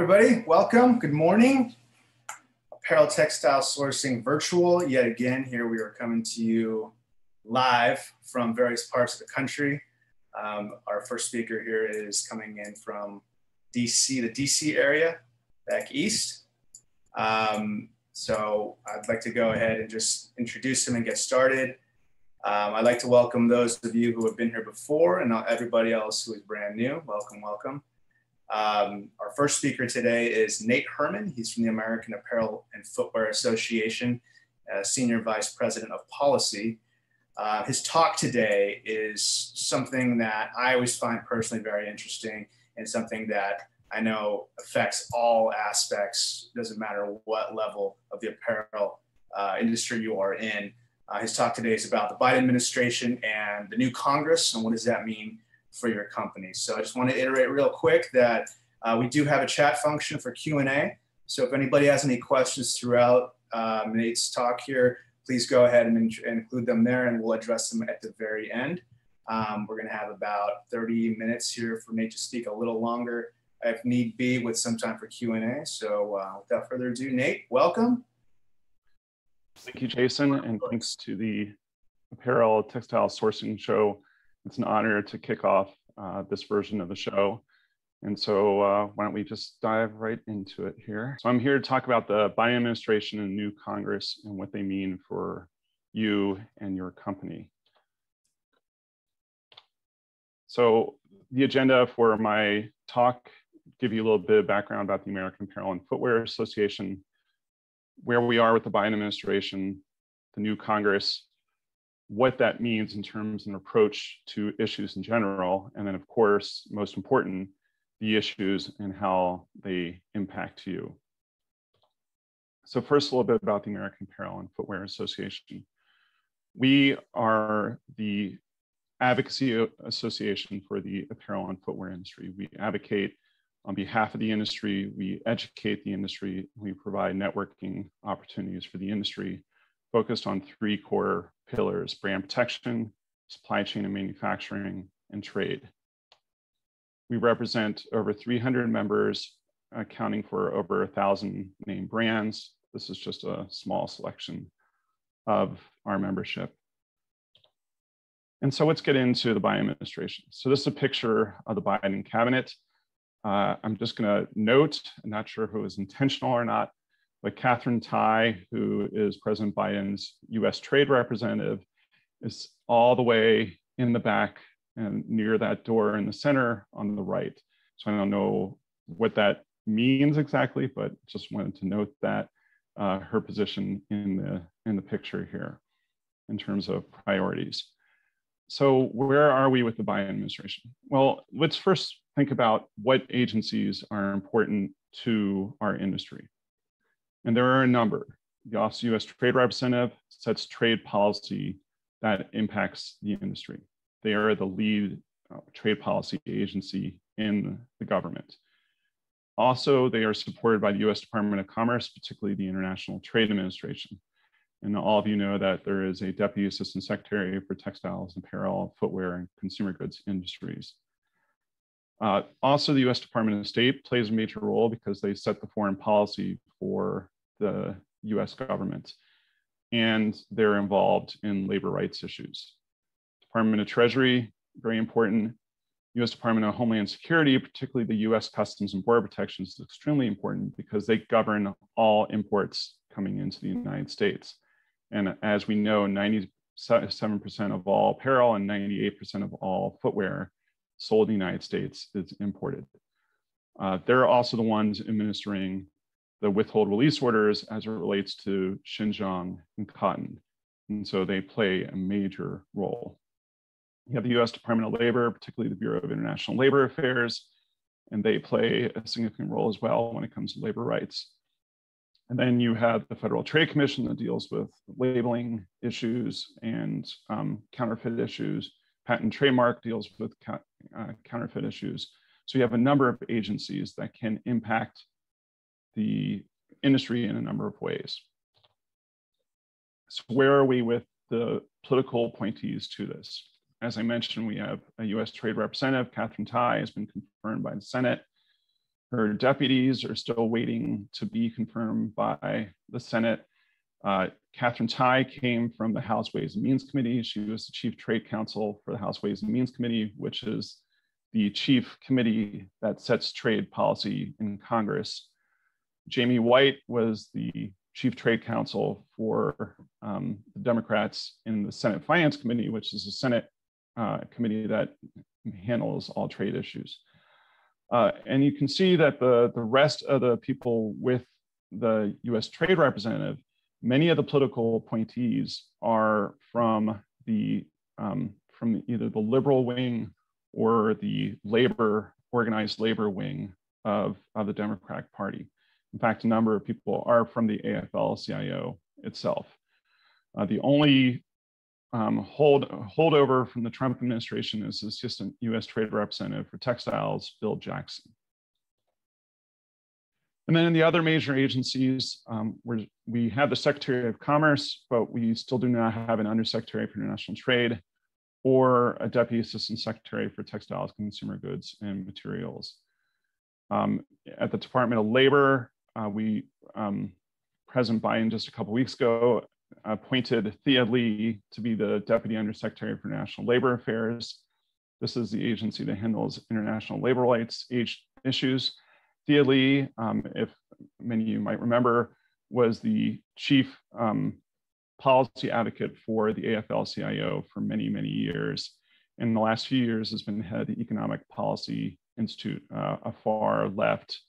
everybody. Welcome. Good morning. Apparel Textile Sourcing Virtual. Yet again, here we are coming to you live from various parts of the country. Our first speaker here is coming in from DC, the DC area, back east. So I'd like to go ahead and just introduce him and get started. I'd like to welcome those of you who have been here before and everybody else who is brand new. Welcome, welcome. Our first speaker today is Nate Herman. He's from the American Apparel and Footwear Association, Senior Vice President of Policy. His talk today is something that I always find personally very interesting and something that I know affects all aspects, doesn't matter what level of the apparel industry you are in. His talk today is about the Biden administration and the new Congress and what does that mean for your company. So I just want to iterate real quick that we do have a chat function for Q&A. So if anybody has any questions throughout Nate's talk here, please go ahead and include them there and we'll address them at the very end. We're going to have about 30 minutes here for Nate to speak, a little longer if need be, with some time for Q&A. So without further ado, Nate, welcome. Thank you, Jason, and thanks to the Apparel Textile Sourcing Show. It's an honor to kick off this version of the show. And so why don't we just dive right into it here. So I'm here to talk about the Biden administration and new Congress and what they mean for you and your company. So the agenda for my talk, give you a little bit of background about the American Apparel and Footwear Association, where we are with the Biden administration, the new Congress, what that means in terms of an approach to issues in general, and then of course, most important, the issues and how they impact you. So first, a little bit about the American Apparel and Footwear Association. We are the advocacy association for the apparel and footwear industry. We advocate on behalf of the industry, we educate the industry, we provide networking opportunities for the industry, focused on three core pillars: brand protection, supply chain and manufacturing, and trade. We represent over 300 members, accounting for over 1,000 named brands. This is just a small selection of our membership. And so let's get into the Biden administration. So this is a picture of the Biden cabinet. I'm just gonna note, I'm not sure if it was intentional or not, but Catherine Tai, who is President Biden's US trade representative, is all the way in the back and near that door in the center on the right. So I don't know what that means exactly, but just wanted to note that her position in the picture here in terms of priorities. So where are we with the Biden administration? Well, let's first think about what agencies are important to our industry. And there are a number. The Office of US Trade Representative sets trade policy that impacts the industry. They are the lead trade policy agency in the government. Also, they are supported by the US Department of Commerce, particularly the International Trade Administration. And all of you know that there is a Deputy Assistant Secretary for Textiles, Apparel, Footwear, and Consumer Goods Industries. Also, the US Department of State plays a major role because they set the foreign policy for the US government, and they're involved in labor rights issues. Department of Treasury, very important. US Department of Homeland Security, particularly the US Customs and Border Protection, is extremely important because they govern all imports coming into the United States. And as we know, 97% of all apparel and 98% of all footwear sold in the United States is imported. They're also the ones administering the withhold release orders as it relates to Xinjiang and cotton. And so they play a major role. You have the US Department of Labor, particularly the Bureau of International Labor Affairs, and they play a significant role as well when it comes to labor rights. And then you have the Federal Trade Commission that deals with labeling issues and counterfeit issues. Patent and Trademark deals with counterfeit issues. So you have a number of agencies that can impact the industry in a number of ways. So where are we with the political appointees to this? As I mentioned, we have a US Trade Representative, Catherine Tai, has been confirmed by the Senate. Her deputies are still waiting to be confirmed by the Senate. Catherine Tai came from the House Ways and Means Committee. She was the Chief Trade Counsel for the House Ways and Means Committee, which is the chief committee that sets trade policy in Congress. Jamie White was the Chief Trade Counsel for the Democrats in the Senate Finance Committee, which is a Senate committee that handles all trade issues. And you can see that the rest of the people with the US Trade Representative, many of the political appointees are from either the liberal wing or the organized labor wing of the Democratic Party. In fact, a number of people are from the AFL-CIO itself. The only holdover from the Trump administration is the Assistant US Trade Representative for Textiles, Bill Jackson. And then in the other major agencies, we have the Secretary of Commerce, but we still do not have an Undersecretary for International Trade or a Deputy Assistant Secretary for Textiles, Consumer Goods, and Materials. At the Department of Labor, President Biden just a couple weeks ago appointed Thea Lee to be the Deputy Undersecretary for National Labor Affairs. This is the agency that handles international labor rights issues. Thea Lee, if many of you might remember, was the chief policy advocate for the AFL-CIO for many, many years. In the last few years has been head of the Economic Policy Institute, a far left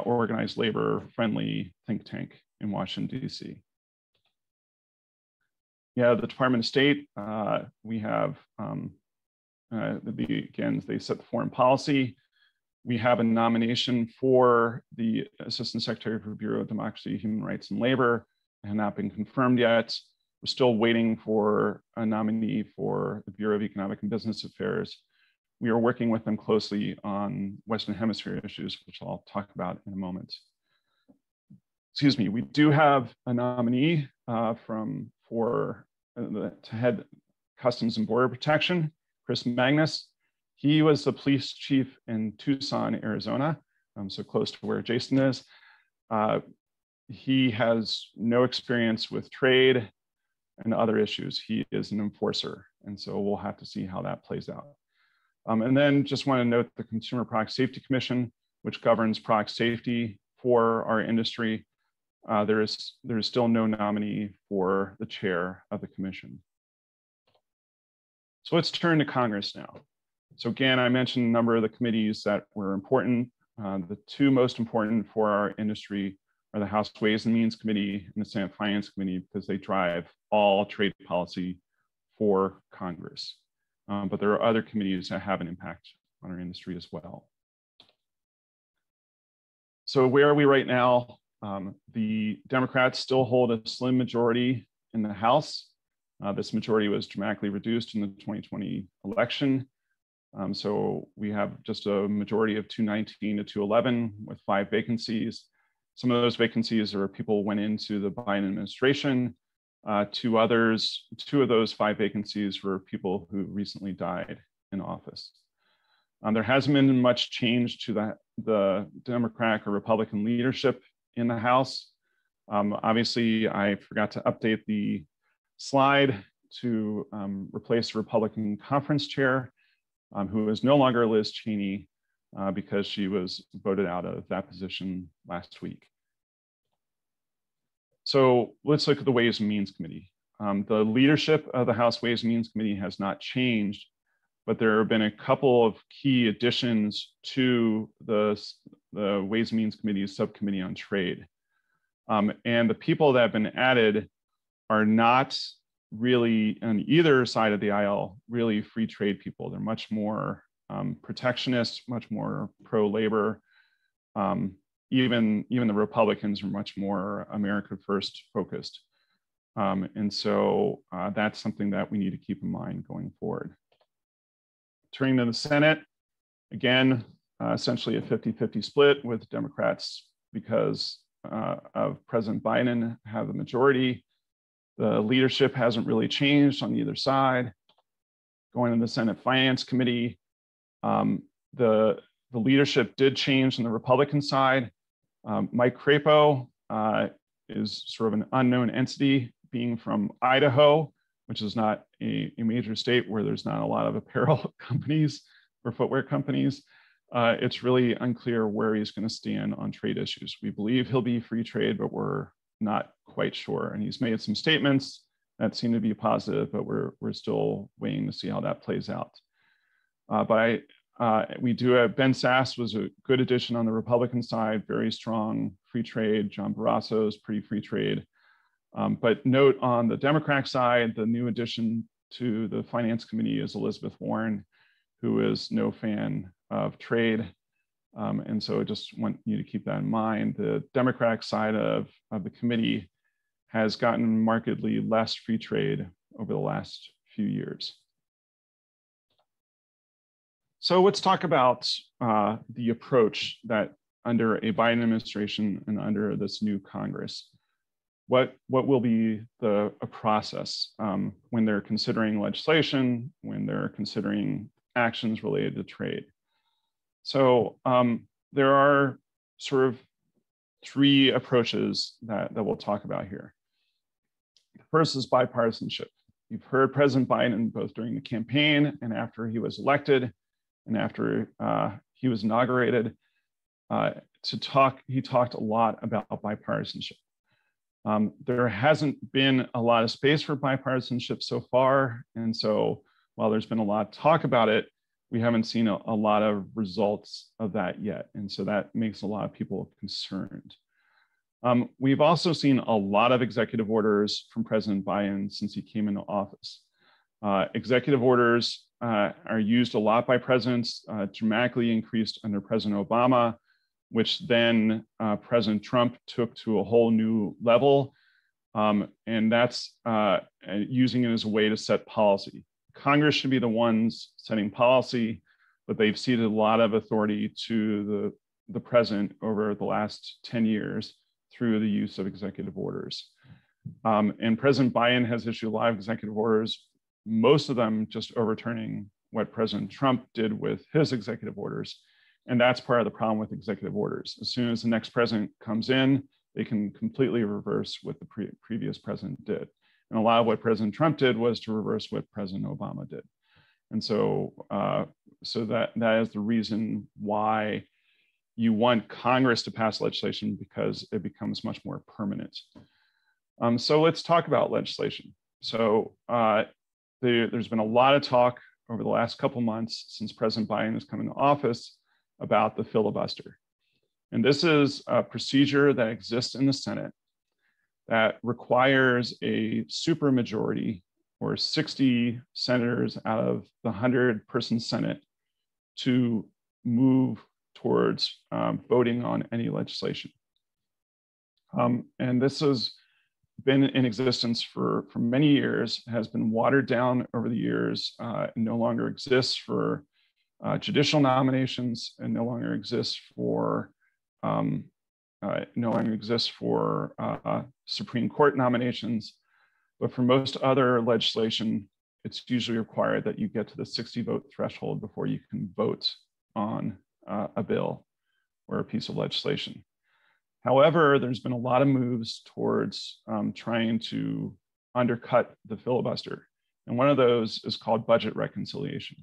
organized labor friendly think tank in Washington, DC. Yeah, the Department of State, we have, again, they set the foreign policy. We have a nomination for the Assistant Secretary for Bureau of Democracy, Human Rights, and Labor. It has not been confirmed yet. We're still waiting for a nominee for the Bureau of Economic and Business Affairs. We are working with them closely on Western Hemisphere issues, which I'll talk about in a moment. Excuse me, we do have a nominee to head Customs and Border Protection, Chris Magnus. He was the police chief in Tucson, Arizona, so close to where Jason is. He has no experience with trade and other issues. He is an enforcer, and so we'll have to see how that plays out. And then just want to note the Consumer Product Safety Commission, which governs product safety for our industry. There is still no nominee for the chair of the commission. So let's turn to Congress now. So again, I mentioned a number of the committees that were important. The two most important for our industry are the House Ways and Means Committee and the Senate Finance Committee, because they drive all trade policy for Congress. But there are other committees that have an impact on our industry as well. So where are we right now? The Democrats still hold a slim majority in the House. This majority was dramatically reduced in the 2020 election. So we have just a majority of 219 to 211 with 5 vacancies. Some of those vacancies are people who went into the Biden administration. Two of those 5 vacancies were people who recently died in office. There hasn't been much change to the Democratic or Republican leadership in the House. Obviously, I forgot to update the slide to replace the Republican conference chair, who is no longer Liz Cheney because she was voted out of that position last week. So let's look at the Ways and Means Committee. The leadership of the House Ways and Means Committee has not changed, but there have been a couple of key additions to the Ways and Means Committee's subcommittee on trade. And the people that have been added are not really on either side of the aisle, really free trade people. They're much more protectionist, much more pro-labor. Even the Republicans are much more America First focused. And so that's something that we need to keep in mind going forward. Turning to the Senate, again, essentially a 50-50 split with Democrats because of President Biden have the majority. The leadership hasn't really changed on either side. Going to the Senate Finance Committee, the the leadership did change on the Republican side. Mike Crapo is sort of an unknown entity, being from Idaho, which is not a major state where there's not a lot of apparel companies or footwear companies. It's really unclear where he's going to stand on trade issues. We believe he'll be free trade, but we're not quite sure. And he's made some statements that seem to be positive, but we're still waiting to see how that plays out. We do have Ben Sass was a good addition on the Republican side, very strong free trade. John Barrasso is pretty free trade. But note on the Democratic side, the new addition to the Finance Committee is Elizabeth Warren, who is no fan of trade. And so I just want you to keep that in mind. The Democratic side of the committee has gotten markedly less free trade over the last few years. So let's talk about the approach that under a Biden administration and under this new Congress, what will be a process when they're considering legislation, when they're considering actions related to trade. So there are sort of three approaches that we'll talk about here. The first is bipartisanship. You've heard President Biden, both during the campaign and after he was elected and after he was inaugurated, he talked a lot about bipartisanship. There hasn't been a lot of space for bipartisanship so far. And so while there's been a lot of talk about it, we haven't seen a lot of results of that yet. And so that makes a lot of people concerned. We've also seen a lot of executive orders from President Biden since he came into office. Executive orders are used a lot by presidents, dramatically increased under President Obama, which then President Trump took to a whole new level. And that's using it as a way to set policy. Congress should be the ones setting policy, but they've ceded a lot of authority to the president over the last 10 years through the use of executive orders. And President Biden has issued a lot of executive orders, most of them just overturning what President Trump did with his executive orders. And that's part of the problem with executive orders. As soon as the next president comes in, they can completely reverse what the previous president did. And a lot of what President Trump did was to reverse what President Obama did. And so, that is the reason why you want Congress to pass legislation, because it becomes much more permanent. So let's talk about legislation. So there's been a lot of talk over the last couple months since President Biden has come into office about the filibuster. And this is a procedure that exists in the Senate that requires a supermajority, or 60 senators out of the 100-person Senate, to move towards voting on any legislation. And this has been in existence for many years, has been watered down over the years, no longer exists for judicial nominations, and no longer exists for Supreme Court nominations. But for most other legislation, it's usually required that you get to the 60 vote threshold before you can vote on a bill or a piece of legislation. However, there's been a lot of moves towards trying to undercut the filibuster. And one of those is called budget reconciliation.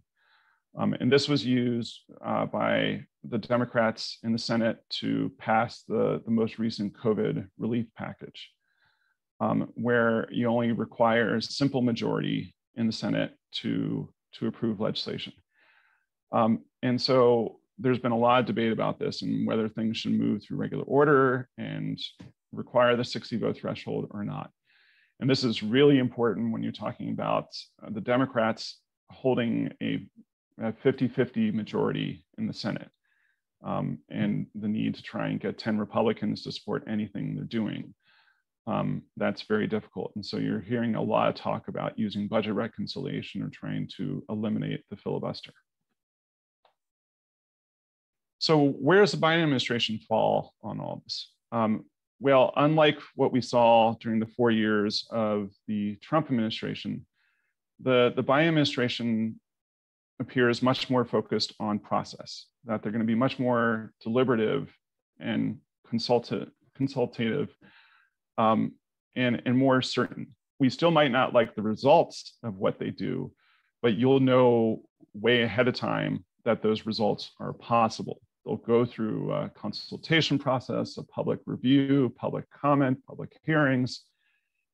And this was used by the Democrats in the Senate to pass the most recent COVID relief package, where you only require a simple majority in the Senate to approve legislation. And so there's been a lot of debate about this and whether things should move through regular order and require the 60 vote threshold or not. And this is really important when you're talking about the Democrats holding a 50-50 majority in the Senate, and the need to try and get 10 Republicans to support anything they're doing. That's very difficult. And so you're hearing a lot of talk about using budget reconciliation or trying to eliminate the filibuster. So where does the Biden administration fall on all this? Well, unlike what we saw during the 4 years of the Trump administration, the Biden administration appears much more focused on process, that they're going to be much more deliberative and consultative and more certain. We still might not like the results of what they do, but you'll know way ahead of time that those results are possible. They'll go through a consultation process, a public review, public comment, public hearings.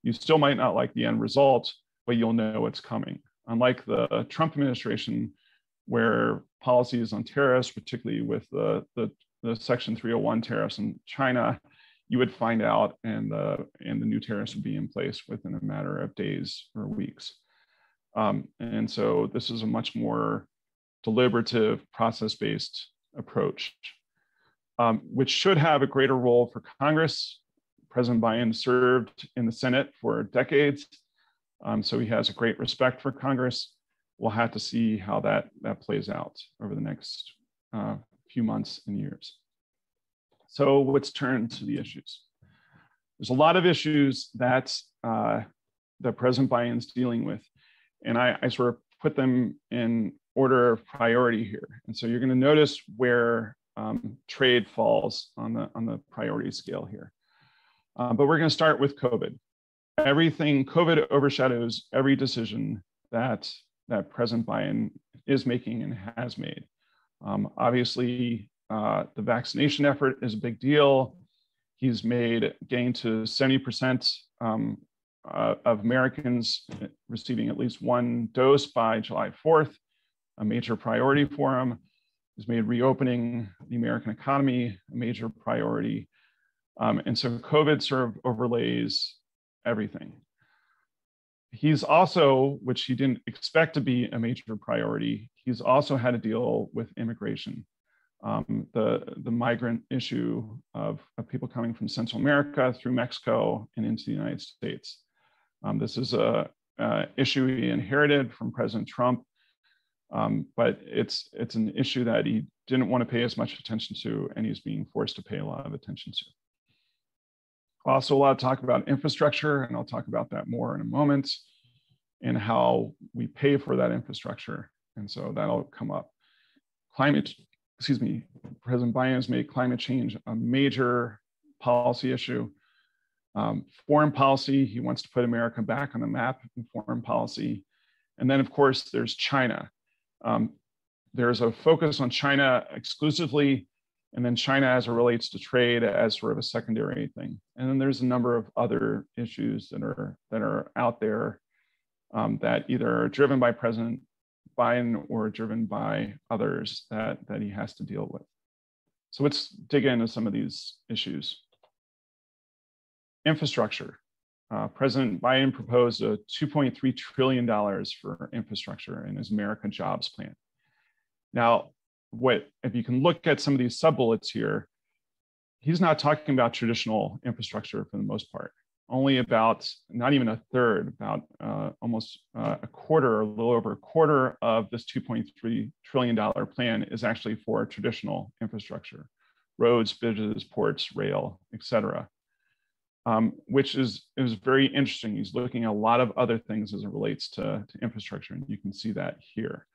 You still might not like the end result, but you'll know it's coming. Unlike the Trump administration, where policies on tariffs, particularly with the Section 301 tariffs in China, you would find out and the new tariffs would be in place within a matter of days or weeks. And so this is a much more deliberative, process-based approach, which should have a greater role for Congress. President Biden served in the Senate for decades, so he has a great respect for Congress. We'll have to see how that plays out over the next few months and years. So let's turn to the issues. There's a lot of issues that President Biden's dealing with, and I sort of put them in order of priority here. And so you're going to notice where trade falls on the priority scale here. But we're going to start with COVID. COVID overshadows every decision that President Biden is making and has made. Obviously, the vaccination effort is a big deal. He's made getting to 70% of Americans receiving at least one dose by July 4th, a major priority for him. He's made reopening the American economy a major priority. And so COVID sort of overlays everything. He's also, which he didn't expect to be a major priority, he's also had to deal with immigration. The migrant issue of people coming from Central America through Mexico and into the United States. This is a issue he inherited from President Trump, but it's an issue that he didn't want to pay as much attention to, and he's being forced to pay a lot of attention to. Also, a lot of talk about infrastructure, and I'll talk about that more in a moment, and how we pay for that infrastructure. And so that'll come up. President Biden has made climate change a major policy issue. Foreign policy, he wants to put America back on the map in foreign policy. And then, of course, there's China. There's a focus on China exclusively, and then China as it relates to trade as sort of a secondary thing. And then there's a number of other issues that are out there that either are driven by President Biden or driven by others that he has to deal with. So let's dig into some of these issues. Infrastructure. President Biden proposed a $2.3 trillion for infrastructure in his American Jobs Plan. Now, if you can look at some of these sub-bullets here, he's not talking about traditional infrastructure for the most part. Only about, not even a third, about almost a quarter, or a little over a quarter of this $2.3 trillion plan is actually for traditional infrastructure, roads, bridges, ports, rail, et cetera. Which is very interesting. He's looking at a lot of other things as it relates to infrastructure, and you can see that here.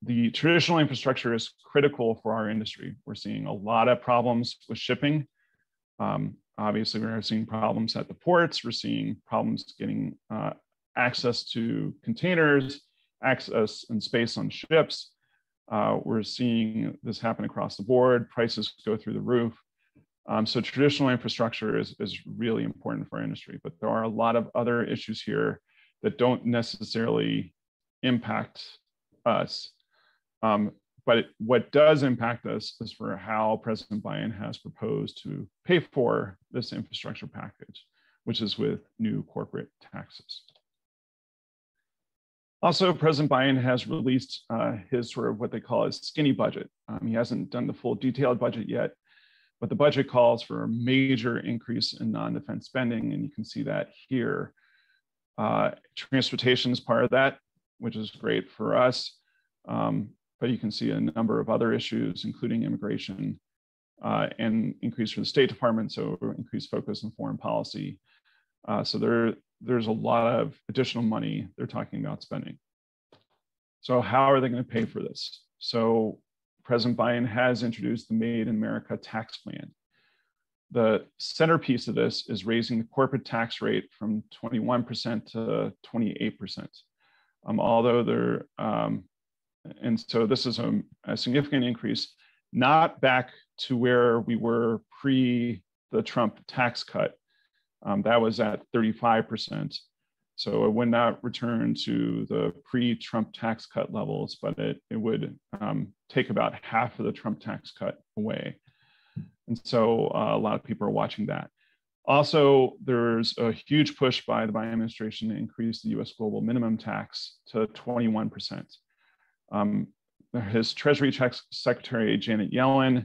The traditional infrastructure is critical for our industry. We're seeing a lot of problems with shipping. Obviously, we're seeing problems at the ports. We're seeing problems getting access to containers, access and space on ships. We're seeing this happen across the board. Prices go through the roof. So traditional infrastructure is really important for our industry, but there are a lot of other issues here that don't necessarily impact us. But what does impact us is for how President Biden has proposed to pay for this infrastructure package, which is with new corporate taxes. Also, President Biden has released his sort of what they call a skinny budget. He hasn't done the full detailed budget yet, but the budget calls for a major increase in non-defense spending, and you can see that here. Transportation is part of that, which is great for us. But you can see a number of other issues, including immigration and increase for the State Department, so increased focus on foreign policy. So there's a lot of additional money they're talking about spending. So how are they going to pay for this? So President Biden has introduced the Made in America tax plan. The centerpiece of this is raising the corporate tax rate from 21% to 28%. And so this is a significant increase, not back to where we were pre the Trump tax cut. That was at 35%. So it would not return to the pre-Trump tax cut levels, but it would take about half of the Trump tax cut away. And so a lot of people are watching that. Also, there's a huge push by the Biden administration to increase the US global minimum tax to 21%. His Treasury Secretary, Janet Yellen,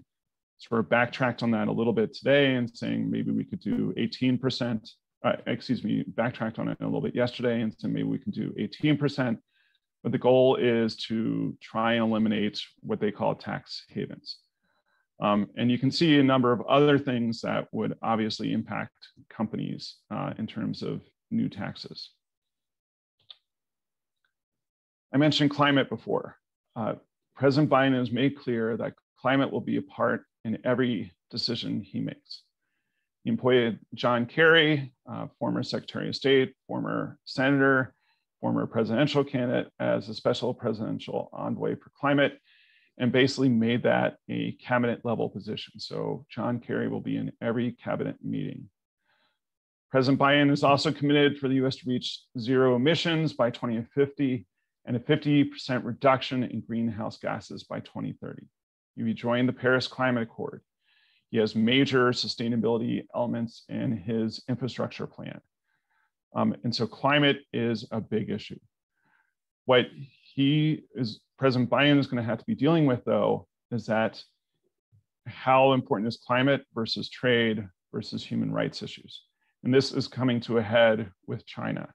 sort of backtracked on that a little bit today and saying maybe we could do 18%. Backtracked on it a little bit yesterday and said maybe we can do 18%. But the goal is to try and eliminate what they call tax havens. And you can see a number of other things that would obviously impact companies in terms of new taxes. I mentioned climate before. President Biden has made clear that climate will be a part in every decision he makes. He employed John Kerry, former Secretary of State, former senator, former presidential candidate, as a special presidential envoy for climate, and basically made that a cabinet level position. So John Kerry will be in every cabinet meeting. President Biden is also committed for the US to reach zero emissions by 2050 and a 50% reduction in greenhouse gases by 2030. He rejoined the Paris Climate Accord. He has major sustainability elements in his infrastructure plan. And so climate is a big issue. What President Biden is going to have to be dealing with, though, is that how important is climate versus trade versus human rights issues? And this is coming to a head with China,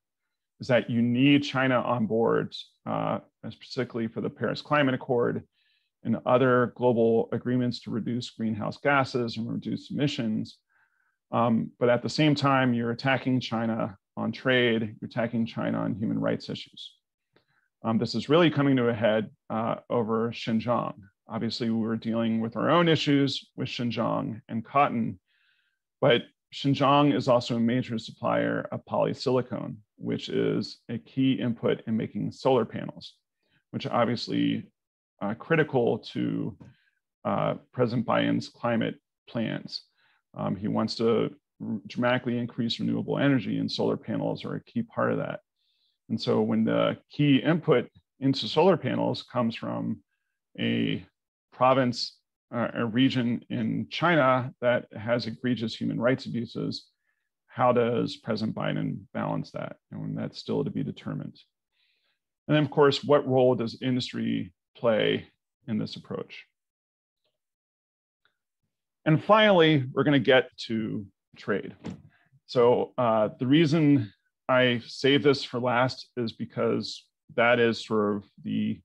is that you need China on board, particularly for the Paris Climate Accord and other global agreements to reduce greenhouse gases and reduce emissions. But at the same time, you're attacking China on trade, you're attacking China on human rights issues. This is really coming to a head over Xinjiang. Obviously, we're dealing with our own issues with Xinjiang and cotton, but Xinjiang is also a major supplier of polysilicon, which is a key input in making solar panels, which are obviously critical to President Biden's climate plans. He wants to dramatically increase renewable energy, and solar panels are a key part of that. And so when the key input into solar panels comes from a province, a region in China that has egregious human rights abuses, how does President Biden balance that? And that's still to be determined. And then, of course, what role does industry play in this approach? And finally, we're going to get to trade. So the reason I saved this for last is because that is sort of the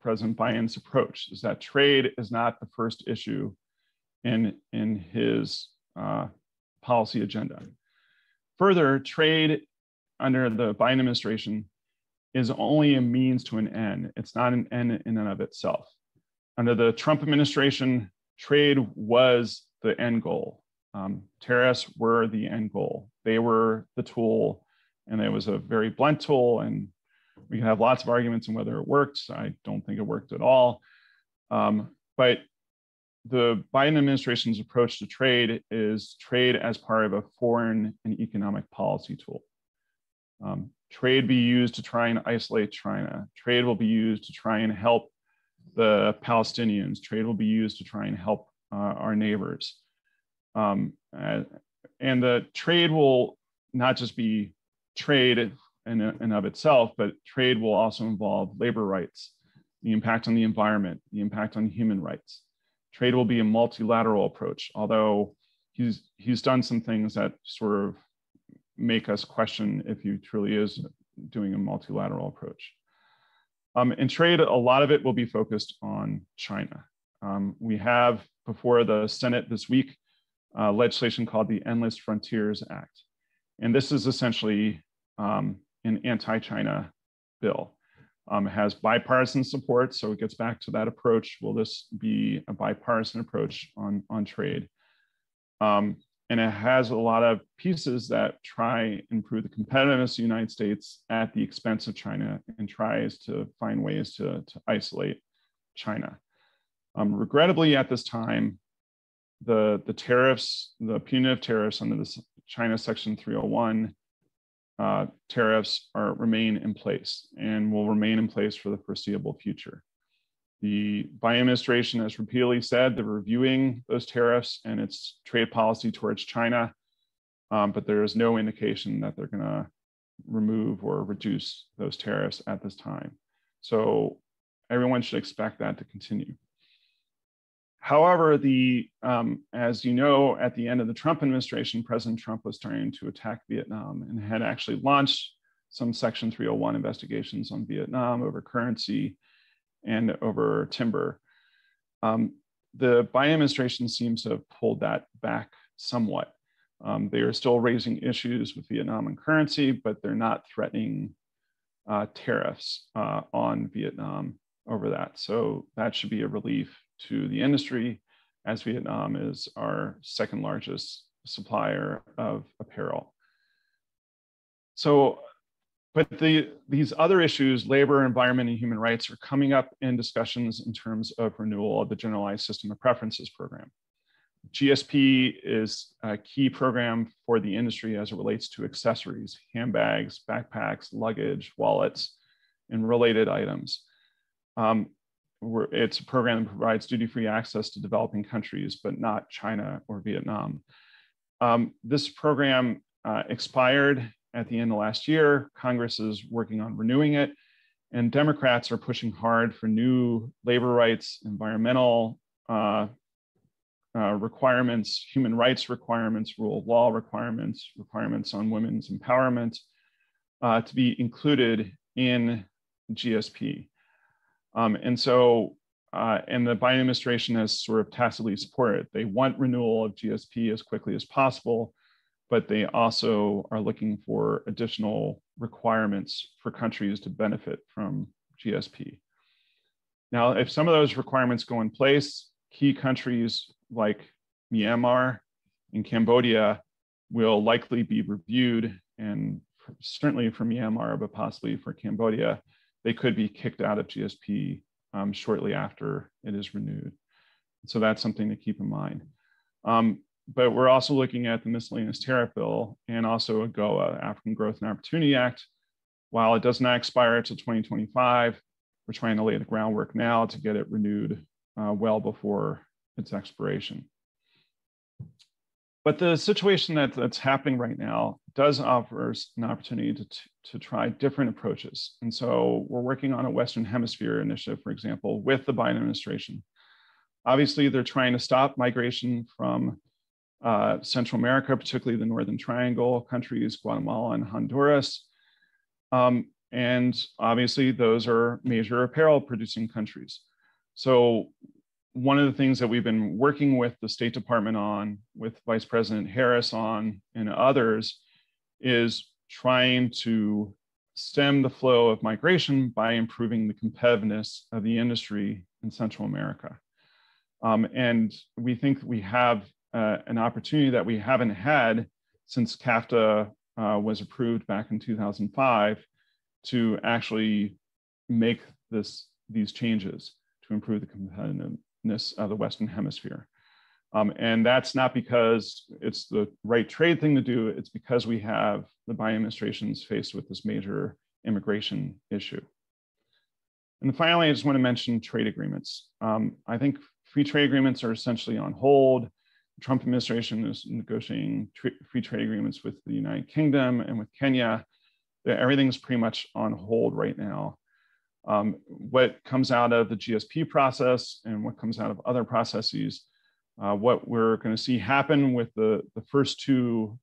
President Biden's approach, is that trade is not the first issue in his policy agenda. Further, trade under the Biden administration is only a means to an end. It's not an end in and of itself. Under the Trump administration, trade was the end goal. Tariffs were the end goal. They were the tool, and it was a very blunt tool, and we can have lots of arguments on whether it worked. I don't think it worked at all. But the Biden administration's approach to trade is trade as part of a foreign and economic policy tool. Trade be used to try and isolate China. Trade will be used to try and help the Palestinians. Trade will be used to try and help our neighbors. And the trade will not just be trade in and of itself, but trade will also involve labor rights, the impact on the environment, the impact on human rights. Trade will be a multilateral approach, although he's done some things that sort of make us question if he truly is doing a multilateral approach. In trade, a lot of it will be focused on China. We have before the Senate this week legislation called the Endless Frontiers Act. And this is essentially an anti-China bill. has bipartisan support. So it gets back to that approach. Will this be a bipartisan approach on trade? And it has a lot of pieces that try and improve the competitiveness of the United States at the expense of China and tries to find ways to isolate China. Regrettably, at this time, the tariffs, the punitive tariffs under the China Section 301 tariffs remain in place and will remain in place for the foreseeable future. The Biden administration has repeatedly said they're reviewing those tariffs and its trade policy towards China, but there is no indication that they're going to remove or reduce those tariffs at this time. So everyone should expect that to continue. However, as you know, at the end of the Trump administration, President Trump was trying to attack Vietnam and had actually launched some Section 301 investigations on Vietnam over currency and over timber. The Biden administration seems to have pulled that back somewhat. They are still raising issues with Vietnam and currency, but they're not threatening tariffs on Vietnam over that. So that should be a relief to the industry, as Vietnam is our second largest supplier of apparel. So, but these other issues, labor, environment, and human rights, are coming up in discussions in terms of renewal of the Generalized System of Preferences program. GSP is a key program for the industry as it relates to accessories, handbags, backpacks, luggage, wallets, and related items. It's a program that provides duty-free access to developing countries, but not China or Vietnam. This program expired at the end of last year. Congress is working on renewing it, and Democrats are pushing hard for new labor rights, environmental requirements, human rights requirements, rule of law requirements, requirements on women's empowerment to be included in GSP. And the Biden administration has sort of tacitly supported it. They want renewal of GSP as quickly as possible, but they also are looking for additional requirements for countries to benefit from GSP. Now, if some of those requirements go in place, key countries like Myanmar and Cambodia will likely be reviewed, and certainly for Myanmar, but possibly for Cambodia, they could be kicked out of GSP shortly after it is renewed. So that's something to keep in mind. But we're also looking at the miscellaneous tariff bill and also AGOA, African Growth and Opportunity Act. While it does not expire until 2025, we're trying to lay the groundwork now to get it renewed well before its expiration. But the situation that's happening right now does offer us an opportunity to try different approaches. And so we're working on a Western Hemisphere initiative, for example, with the Biden administration. Obviously, they're trying to stop migration from Central America, particularly the Northern Triangle countries, Guatemala and Honduras. And obviously, those are major apparel producing countries. So one of the things that we've been working with the State Department on, with Vice President Harris on, and others, is trying to stem the flow of migration by improving the competitiveness of the industry in Central America. And we think we have an opportunity that we haven't had since CAFTA was approved back in 2005 to actually make these changes to improve the competitiveness of the Western Hemisphere. And that's not because it's the right trade thing to do, it's because we have the Biden administration's faced with this major immigration issue. And finally, I just want to mention trade agreements. I think free trade agreements are essentially on hold. The Trump administration is negotiating free trade agreements with the United Kingdom and with Kenya. Everything's pretty much on hold right now. What comes out of the GSP process and what comes out of other processes, what we're going to see happen with the first two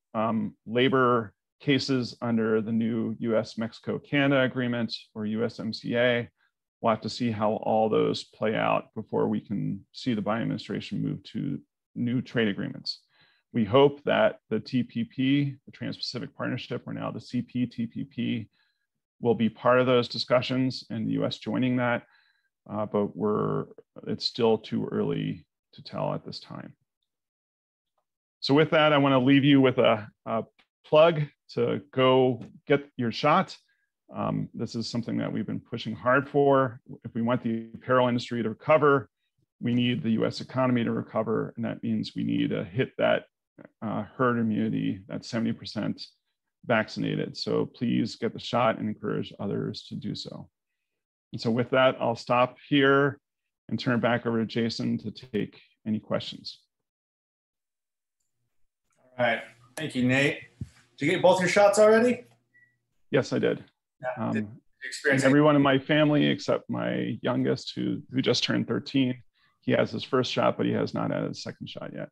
labor cases under the new US-Mexico-Canada agreement or USMCA. We'll have to see how all those play out before we can see the Biden administration move to new trade agreements. We hope that the TPP, the Trans-Pacific Partnership, or now the CPTPP, will be part of those discussions and the US joining that, but it's still too early to tell at this time. So with that, I want to leave you with a plug to go get your shot. This is something that we've been pushing hard for. If we want the apparel industry to recover, we need the US economy to recover, and that means we need to hit that herd immunity, that 70% vaccinated. So please get the shot and encourage others to do so. And so with that, I'll stop here and turn it back over to Jason to take any questions. All right, thank you, Nate. Did you get both your shots already? Yes, I did. Yeah. Did you experience everyone in my family except my youngest, who just turned 13, he has his first shot, but he has not had his second shot yet.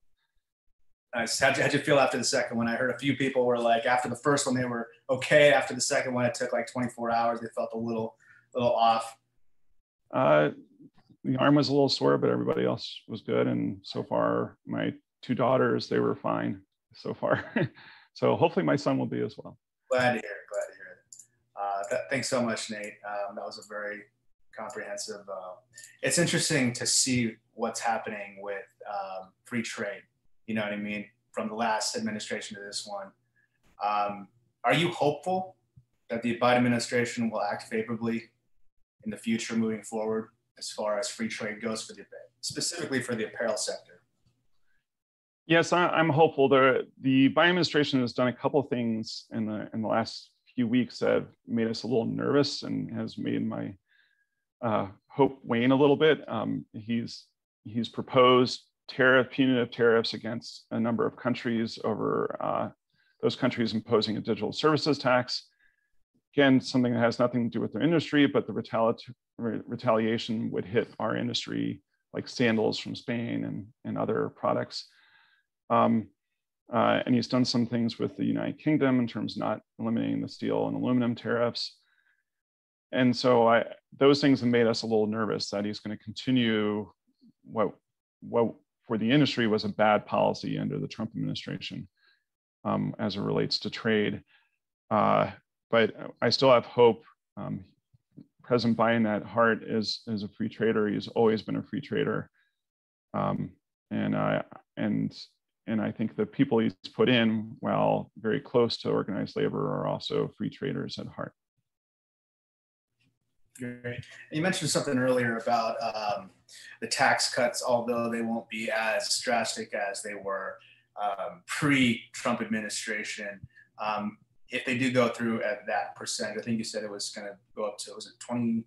Nice. How'd you feel after the second one? I heard a few people were like, after the first one, they were okay. After the second one, it took like 24 hours. They felt a little off. The arm was a little sore, but everybody else was good. And so far, my two daughters, they were fine so far. So hopefully my son will be as well. Glad to hear it. Glad to hear it. Thanks so much, Nate. That was a very comprehensive. It's interesting to see what's happening with free trade. You know what I mean? From the last administration to this one. Are you hopeful that the Biden administration will act favorably in the future moving forward as far as free trade goes, specifically for the apparel sector? Yes, I'm hopeful. The Biden administration has done a couple of things in the last few weeks that have made us a little nervous and has made my hope wane a little bit. He's proposed punitive tariffs against a number of countries over those countries imposing a digital services tax. Again, something that has nothing to do with their industry, but the retaliation would hit our industry, like sandals from Spain and other products. And he's done some things with the United Kingdom in terms of not eliminating the steel and aluminum tariffs. And so those things have made us a little nervous that he's going to continue what for the industry was a bad policy under the Trump administration as it relates to trade. But I still have hope. President Biden at heart is a free trader. He's always been a free trader. And I think the people he's put in, while very close to organized labor, are also free traders at heart. Great. You mentioned something earlier about the tax cuts, although they won't be as drastic as they were pre-Trump administration. If they do go through at that percent, I think you said it was going to go up to, was it 20?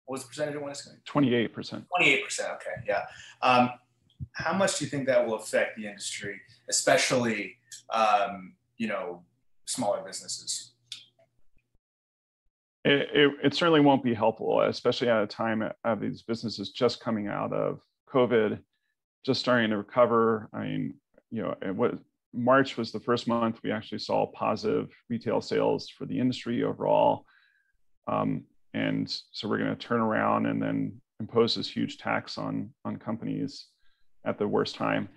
What was the percentage it was? 28%. 28%. Okay. Yeah. How much do you think that will affect the industry, especially, smaller businesses? It certainly won't be helpful, especially at a time of these businesses just coming out of COVID, just starting to recover. I mean, March was the first month we actually saw positive retail sales for the industry overall. And so we're going to turn around and then impose this huge tax on companies at the worst time.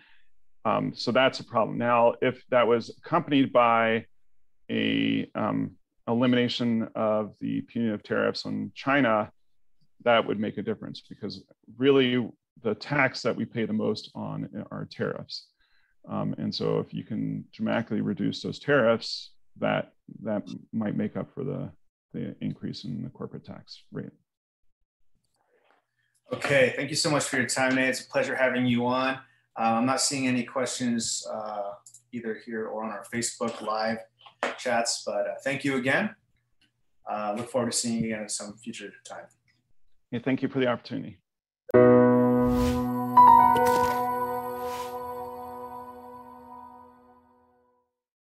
So that's a problem. Now, if that was accompanied by a elimination of the punitive tariffs on China, that would make a difference, because really the tax that we pay the most on are tariffs. And so if you can dramatically reduce those tariffs, that might make up for the increase in the corporate tax rate. Okay, thank you so much for your time, Nate. It's a pleasure having you on. I'm not seeing any questions either here or on our Facebook Live chats, but thank you again. Look forward to seeing you again at some future time. Yeah, thank you for the opportunity.